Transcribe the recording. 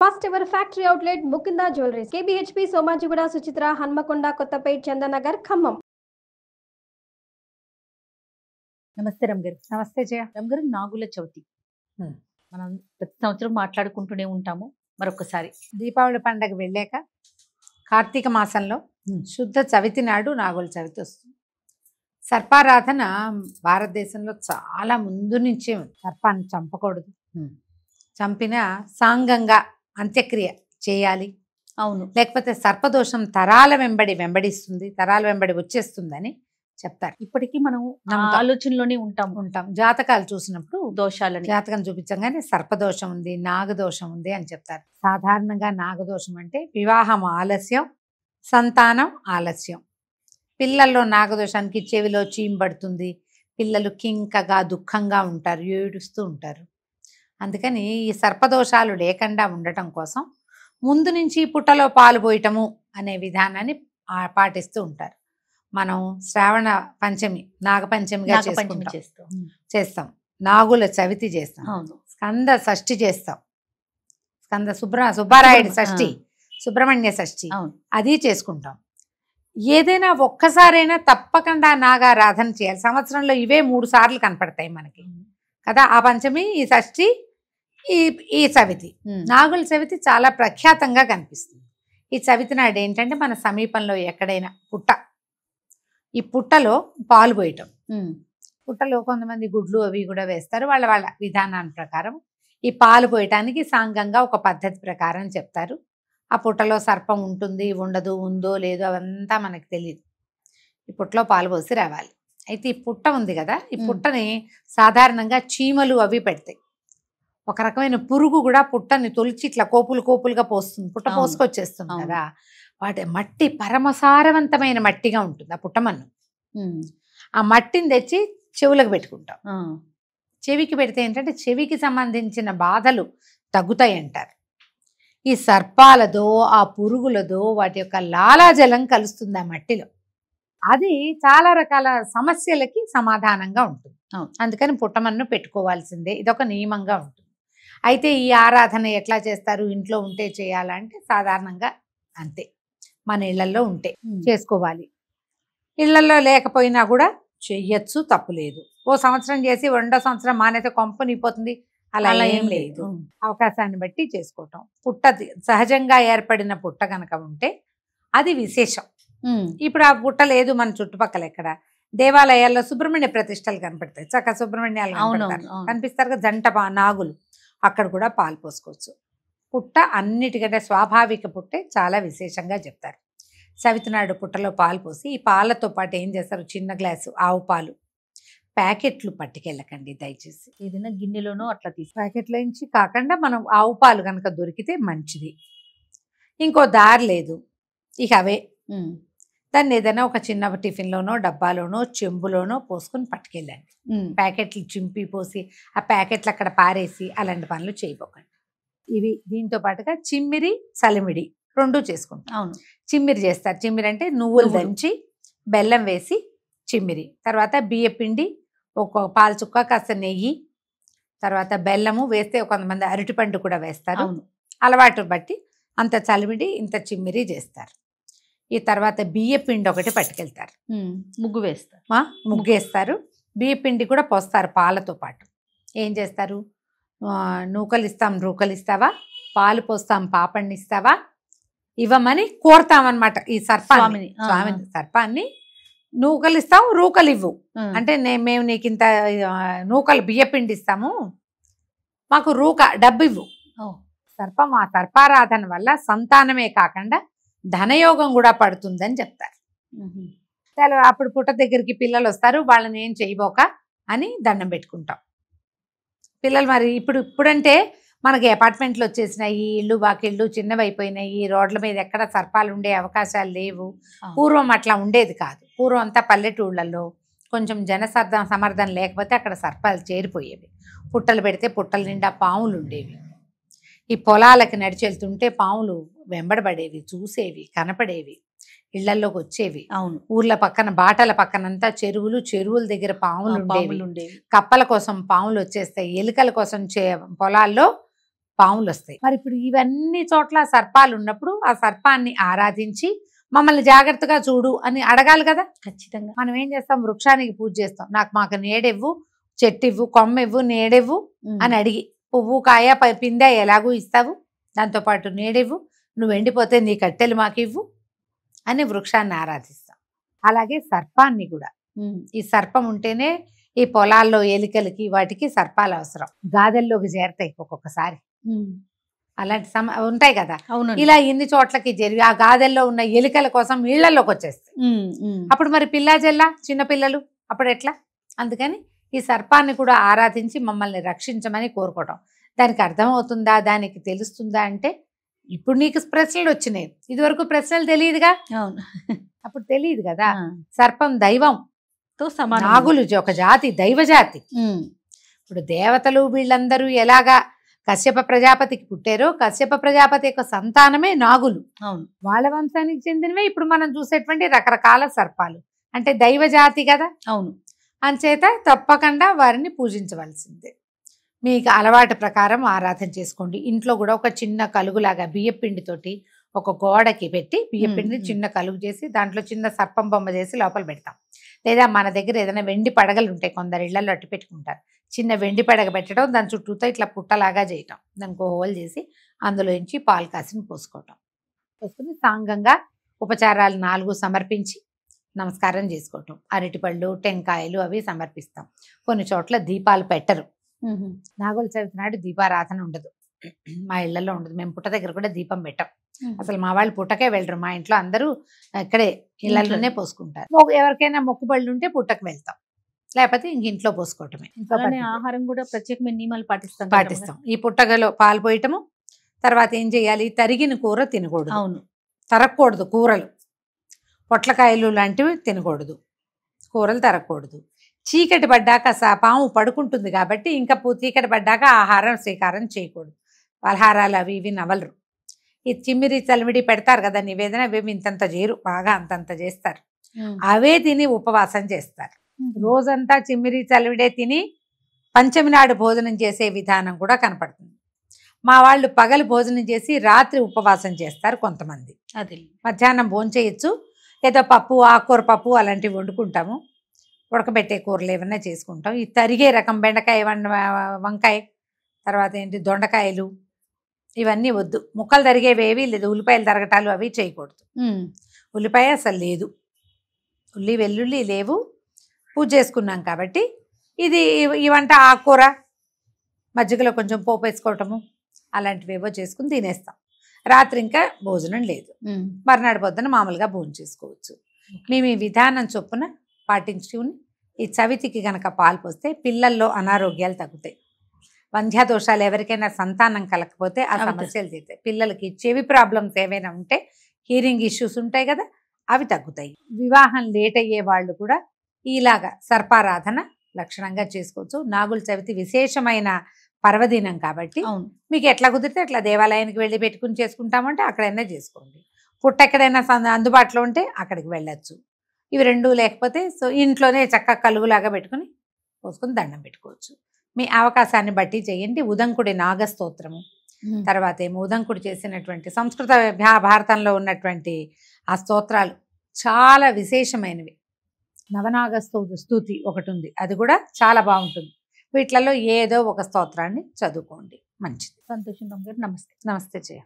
First ever factory outlet Mukinda Jewelries, KBHP, Somajiguda, Suchitra, Hanmakonda, Kottapet, Chandanagar, Khammam. నమస్తే రమ్గారు. నమస్తే జయ. రమ్గారు, నాగుల చవితి మనం ప్రతి సంవత్సరం మాట్లాడుకుంటూనే ఉంటాము. మరొకసారి దీపావళి పండగ వెళ్ళాక కార్తీక మాసంలో శుద్ధ చవితి నాడు నాగుల చవితి వస్తుంది. సర్పారాధన భారతదేశంలో చాలా ముందు నుంచే ఉంది. సర్పాన్ని చంపకూడదు, చంపిన సాంగంగా అంత్యక్రియ చేయాలి. అవును, లేకపోతే సర్పదోషం తరాల వెంబడిస్తుంది, తరాల వెంబడి వచ్చేస్తుందని చెప్తారు. ఇప్పటికీ మనం నమ్ముతాం. ఆలోచనలోనే ఉంటాం. జాతకాలు చూసినప్పుడు దోషాలని జాతకం చూపించగానే సర్పదోషం ఉంది, నాగదోషం ఉంది అని చెప్తారు. సాధారణంగా నాగదోషం అంటే వివాహం ఆలస్యం, సంతానం ఆలస్యం. పిల్లల్లో నాగదోషానికి చెవిలో చీంబడుతుంది, పిల్లలు కింకగా దుఃఖంగా ఉంటారు, ఏడుస్తూ ఉంటారు. అందుకని ఈ సర్పదోషాలు లేకుండా ఉండటం కోసం ముందు నుంచి పుట్టలో పాలు పోయటము అనే విధానాన్ని పాటిస్తూ ఉంటారు. మనం శ్రావణ పంచమి నాగపంచమిగా చేస్తాం, నాగుల చవితి చేస్తాం, స్కంద షష్ఠి చేస్తాం, స్కంద సుబ్బారాయుడు షష్ఠి, సుబ్రహ్మణ్య షష్ఠి అది చేసుకుంటాం. ఏదైనా ఒక్కసారైనా తప్పకుండా నాగారాధన చేయాలి. సంవత్సరంలో ఇవే 3 సార్లు కనపడతాయి మనకి కదా, ఆ పంచమి, ఈ షష్ఠి, ఈ చవితి. నాగుల చవితి చాలా ప్రఖ్యాతంగా కనిపిస్తుంది. ఈ చవితి నాడు ఏంటంటే మన సమీపంలో ఎక్కడైనా ఈ పుట్టలో పాలు పోయటం, పుట్టలో కొంతమంది గుడ్లు అవి కూడా వేస్తారు, వాళ్ళ వాళ్ళ విధానాన్ని ప్రకారం. ఈ పాలు పోయటానికి సాంగంగా ఒక పద్ధతి ప్రకారం చెప్తారు. ఆ పుట్టలో సర్పం ఉంటుంది, ఉండదు, ఉందో లేదో అవంతా మనకు తెలియదు. ఈ పుట్టలో పాలు పోసి రావాలి. అయితే ఈ పుట్ట ఉంది కదా, ఈ పుట్టని సాధారణంగా చీమలు అవి పెడతాయి. ఒక రకమైన పురుగు కూడా పుట్టని తొలిచి ఇట్లా కోపులుగా పోస్తుంది, పుట్ట పోసుకొచ్చేస్తుంది కదా. వాటి మట్టి పరమసారవంతమైన మట్టిగా ఉంటుంది ఆ పుట్టమన్ను. ఆ మట్టిని తెచ్చి చెవులకు పెట్టుకుంటాం. చెవికి పెడితే ఏంటంటే చెవికి సంబంధించిన బాధలు తగ్గుతాయి అంటారు. ఈ సర్పాలదో ఆ పురుగులదో వాటి యొక్క లాలాజలం కలుస్తుంది ఆ మట్టిలో. అది చాలా రకాల సమస్యలకి సమాధానంగా ఉంటుంది. అందుకని పుట్టమన్ను పెట్టుకోవాల్సిందే, ఇదొక నియమంగా ఉంటుంది. అయితే ఈ ఆరాధన ఎట్లా చేస్తారు, ఇంట్లో ఉంటే చేయాలంటే సాధారణంగా అంతే, మన ఇళ్లలో ఉంటే చేసుకోవాలి. ఇళ్లలో లేకపోయినా కూడా చెయ్యొచ్చు, తప్పులేదు. ఓ సంవత్సరం చేసి 2వ సంవత్సరం మానేస్తే కొంపనిపోతుంది, అలా ఏం లేదు. అవకాశాన్ని బట్టి చేసుకోవటం. పుట్ట సహజంగా ఏర్పడిన పుట్ట కనుక ఉంటే అది విశేషం. ఇప్పుడు ఆ పుట్ట లేదు మన చుట్టుపక్కల ఎక్కడ, దేవాలయాల్లో సుబ్రహ్మణ్య ప్రతిష్టలు కనపడతాయి, చక్క సుబ్రహ్మణ్యాలు కనిపిస్తారు కదా, జంట నాగులు, అక్కడ కూడా పాలు పోసుకోవచ్చు. పుట్ట అన్నిటికంటే స్వాభావిక పుట్టే చాలా విశేషంగా చెప్తారు. చవితి నాడు పుట్టలో పాలు పోసి, ఈ పాలతో పాటు ఏం చేస్తారు, చిన్న గ్లాసు ఆవు పాలు, ప్యాకెట్లు పట్టుకెళ్ళకండి దయచేసి. ఏదైనా గిన్నెలోనో అట్లా ప్యాకెట్లో నుంచి కాకుండా మనం ఆవు పాలు కనుక దొరికితే మంచిది. ఇంకో దారి లేదు, ఇక అవే. దాన్ని ఏదైనా ఒక చిన్న టిఫిన్లోనో డబ్బాలోనో చెంబులోనో పోసుకొని పట్టుకెళ్ళండి. ప్యాకెట్లు చింపి పోసి ఆ ప్యాకెట్లు అక్కడ పారేసి అలాంటి పనులు చేయబోకండి. ఇవి దీంతో పాటుగా చిమ్మిరి, చలిమిడి 2 చేసుకుంటాం. అవును, చిమ్మిరి చేస్తారు. చిమ్మిరి అంటే నువ్వులు దంచి బెల్లం వేసి చిమ్మిరి, తర్వాత బియ్య పిండి, ఒక పాలు చుక్క, కాస్త నెయ్యి, తర్వాత బెల్లము వేస్తే కొంతమంది అరటిపండు కూడా వేస్తారు. అలవాటు బట్టి అంత చలిమిడి ఇంత చిమ్మిరి చేస్తారు. ఈ తర్వాత బియ్య పిండి ఒకటి పట్టుకెళ్తారు, ముగ్గేస్తారు. బియ్య పిండి కూడా పోస్తారు పాలతో పాటు. ఏం చేస్తారు, నూకలు ఇస్తాం, రూకలు ఇస్తావా, పాలు పోస్తాం, పాపడిని ఇస్తావా, ఇవ్వమని కోరుతామన్నమాట. ఈ స్వామిని సర్పాన్ని నూకలు ఇస్తాం, రూకలు ఇవ్వు అంటే మేము నీకు ఇంత నూకలు బియ్యపిండి ఇస్తాము, మాకు డబ్బు ఇవ్వు. సర్పం, ఆ సర్పారాధన వల్ల సంతానమే కాకుండా ధనయోగం కూడా పడుతుందని చెప్తారు. అప్పుడు పుట్ట దగ్గరికి పిల్లలు వస్తారు, వాళ్ళని ఏం చేయబోక అని దండం పెట్టుకుంటాం. పిల్లలు మరి ఇప్పుడంటే మనకి అపార్ట్మెంట్లు వచ్చేసినాయి, ఇళ్ళు వాకిళ్ళు చిన్నవైపోయినాయి, రోడ్ల మీద ఎక్కడ సర్పాలు ఉండే అవకాశాలు లేవు. పూర్వం అట్లా ఉండేది కాదు. పూర్వం అంతా పల్లెటూళ్ళల్లో కొంచెం సమర్థం లేకపోతే అక్కడ సర్పాలు చేరిపోయేవి. పుట్టలు పెడితే పుట్టల నిండా పాములు ఉండేవి. ఈ పొలాలకి నడిచి వెళ్తుంటే పాములు వెంబడబడేవి, చూసేవి, కనపడేవి, ఇళ్లలోకి వచ్చేవి. అవును, ఊర్ల పక్కన బాటల పక్కనంతా చెరువుల దగ్గర పాములు ఉండేవి. కప్పల కోసం పాములు వచ్చేస్తాయి, ఎలుకల కోసం పొలాల్లో పాములు వస్తాయి. మరి ఇప్పుడు ఇవన్నీ చోట్ల సర్పాలు ఉన్నప్పుడు ఆ సర్పాన్ని ఆరాధించి మమ్మల్ని జాగ్రత్తగా చూడు అని అడగాలి కదా. ఖచ్చితంగా. మనం ఏం చేస్తాం, వృక్షానికి పూజ చేస్తాం, మాకు నీడెవ్వు, చెట్టు ఇవ్వు, కొమ్మ ఇవ్వు, నీడెవ్వు అని అడిగి, పువ్వు కాయ పిందె ఎలాగూ ఇస్తావు, దాంతోపాటు నీడెవ్వు, నువ్వు ఎండిపోతే నీ కట్టెలు మాకు ఇవ్వు అని వృక్షాన్ని ఆరాధిస్తాం. అలాగే సర్పాన్ని కూడా, ఈ సర్పం ఉంటేనే ఈ పొలాల్లో ఎలికలకి వాటికి సర్పాలు అవసరం, గాదెల్లోకి చేరతాయి ఒక్కొక్కసారి, అలాంటి ఉంటాయి కదా. ఇలా ఇన్ని చోట్లకి జరిగి ఆ గాదెల్లో ఉన్న ఎలికల కోసం ఇళ్లలోకి వచ్చేస్తాయి. అప్పుడు మరి పిల్లా జల్లా చిన్నపిల్లలు అప్పుడు ఎట్లా? అందుకని ఈ సర్పాన్ని కూడా ఆరాధించి మమ్మల్ని రక్షించమని కోరుకోవటం. దానికి అర్థమవుతుందా, దానికి తెలుస్తుందా అంటే ఇప్పుడు నీకు ప్రశ్నలు వచ్చినాయి, ఇది వరకు ప్రశ్నలు తెలియదుగా. అవును, అప్పుడు తెలియదు కదా. సర్పం దైవంతో సమానం, నాగులు ఒక జాతి, దైవ జాతి. ఇప్పుడు దేవతలు వీళ్ళందరూ ఎలాగా కశ్యప ప్రజాపతికి పుట్టారో, కశ్యప ప్రజాపతి యొక్క సంతానమే నాగులు. అవును, వాళ్ళ వంశానికి చెందినవే ఇప్పుడు మనం చూసేటువంటి రకరకాల సర్పాలు, అంటే దైవ జాతి కదా. అవును, అంచేత తప్పకుండా వారిని పూజించవలసిందే. మీకు అలవాటు ప్రకారం ఆరాధన చేసుకోండి. ఇంట్లో కూడా ఒక చిన్న కలుగులాగా బియ్యపిండితోటి ఒక గోడకి పెట్టి బియ్యపిండిని చిన్న కలుగు చేసి దాంట్లో చిన్న సర్పం బొమ్మ చేసి లోపల పెడతాం. లేదా మన దగ్గర ఏదైనా వెండి పడగలు ఉంటాయి, కొందరు ఇళ్లలో అట్టు పెట్టుకుంటారు, చిన్న వెండి పడగ పెట్టడం, దాని చుట్టూతో ఇట్లా పుట్టలాగా చేయటం, దానికి హోల్ చేసి అందులోంచి పాలు కాసిని పోసుకోవటం, పోసుకుని సాంగంగా ఉపచారాలు 4 సమర్పించి నమస్కారం చేసుకోవటం. అరటిపళ్ళు, టెంకాయలు అవి సమర్పిస్తాం. కొన్ని చోట్ల దీపాలు పెట్టరు, నాగుల చవితి నాడు దీపారాధన ఉండదు, మా ఇళ్లలో ఉండదు. మేము పుట్ట దగ్గర కూడా దీపం పెట్టం, అసలు మా వాళ్ళు పుట్టకే వెళ్ళరు. మా ఇంట్లో అందరూ ఇక్కడే ఇళ్లలోనే పోసుకుంటారు. ఎవరికైనా మొక్కుబళ్ళు ఉంటే పుట్టకు వెళ్తాం, లేకపోతే ఇంక ఇంట్లో పోసుకోవటమే. ఆహారం కూడా ప్రత్యేకమైన నియమాలు పాటిస్తాం. ఈ పుట్టగలో పాలు పోయటము, తర్వాత ఏం చేయాలి, తరిగిన కూర తినకూడదు. అవును, తరగకూడదు కూరలు, పొట్లకాయలు లాంటివి తినకూడదు, కూరలు తరగకూడదు. చీకటి పడ్డాక పాము పడుకుంటుంది కాబట్టి ఇంకా చీకటి పడ్డాక ఆహారం స్వీకారం చేయకూడదు. పలహారాలు అవి ఇవి నవలరు. ఈ చిమ్మిరి చలిమిడి పెడతారు కదా నివేదన, అవి ఇంతంత చేయరు, బాగా అంతంత చేస్తారు. అవే తిని ఉపవాసం చేస్తారు. రోజంతా చిమ్మిరి చలివిడే తిని పంచమి నాడు భోజనం చేసే విధానం కూడా కనపడుతుంది. మా వాళ్ళు పగలు భోజనం చేసి రాత్రి ఉపవాసం చేస్తారు కొంతమంది. అది మధ్యాహ్నం భోంచేయచ్చు, ఏదో పప్పు, ఆకుకూర పప్పు అలాంటివి వండుకుంటాము, ఉడకబెట్టే కూరలు ఏమన్నా చేసుకుంటాం. ఈ తరిగే రకం బెండకాయ, వంకాయ, తర్వాత ఏంటి దొండకాయలు, ఇవన్నీ వద్దు. ముక్కలు తరిగేవేవి లేదు, ఉల్లిపాయలు తరగటాలు అవి చేయకూడదు. ఉల్లిపాయ అసలు లేదు, ఉల్లి వెల్లుల్లి లేవు, పూజ చేసుకున్నాం కాబట్టి. ఈ వంట ఆకుకూర, మజ్జిగలో కొంచెం పోపు వేసుకోవటము అలాంటివేవో చేసుకుని తినేస్తాం. రాత్రి ఇంకా భోజనం లేదు, మర్నాడు పొద్దున మామూలుగా భోజనం చేసుకోవచ్చు. మేము ఈ విధానం చొప్పున పాటించుకుని ఈ చవితికి గనక పాలు పోస్తే పిల్లల్లో అనారోగ్యాలు తగ్గుతాయి. వంధ్యాదోషాలు ఎవరికైనా సంతానం కలకపోతే ఆ సమస్యలు తీరుతాయి. పిల్లలకి చెవి ప్రాబ్లమ్స్ ఏవైనా ఉంటే, హీరింగ్ ఇష్యూస్ ఉంటాయి కదా, అవి తగ్గుతాయి. వివాహం లేట్ అయ్యే వాళ్ళు కూడా ఇలాగా సర్పారాధన లక్షణంగా చేసుకోవచ్చు. నాగుల చవితి విశేషమైన పర్వదినం కాబట్టి మీకు ఎట్లా కుదిరితే అట్లా దేవాలయానికి వెళ్ళి పెట్టుకుని చేసుకుంటామంటే అక్కడైనా చేసుకోండి. పుట్ట ఎక్కడైనా అందుబాటులో ఉంటే అక్కడికి వెళ్ళచ్చు. ఇవి రెండూ లేకపోతే ఇంట్లోనే చక్కగా కలుగులాగా పెట్టుకుని పోసుకుని దండం పెట్టుకోవచ్చు. మీ అవకాశాన్ని బట్టి చేయండి. ఉదంకుడి నాగస్తోత్రము, తర్వాత ఏమో ఉదంకుడు చేసినటువంటి సంస్కృత భారతంలో ఉన్నటువంటి ఆ స్తోత్రాలు చాలా విశేషమైనవి. నవనాగస్తోతి ఒకటి ఉంది, అది కూడా చాలా బాగుంటుంది. వీటిలలో ఏదో ఒక స్తోత్రాన్ని చదువుకోండి, మంచిది. సంతోషం. నమస్తే. నమస్తే జయ.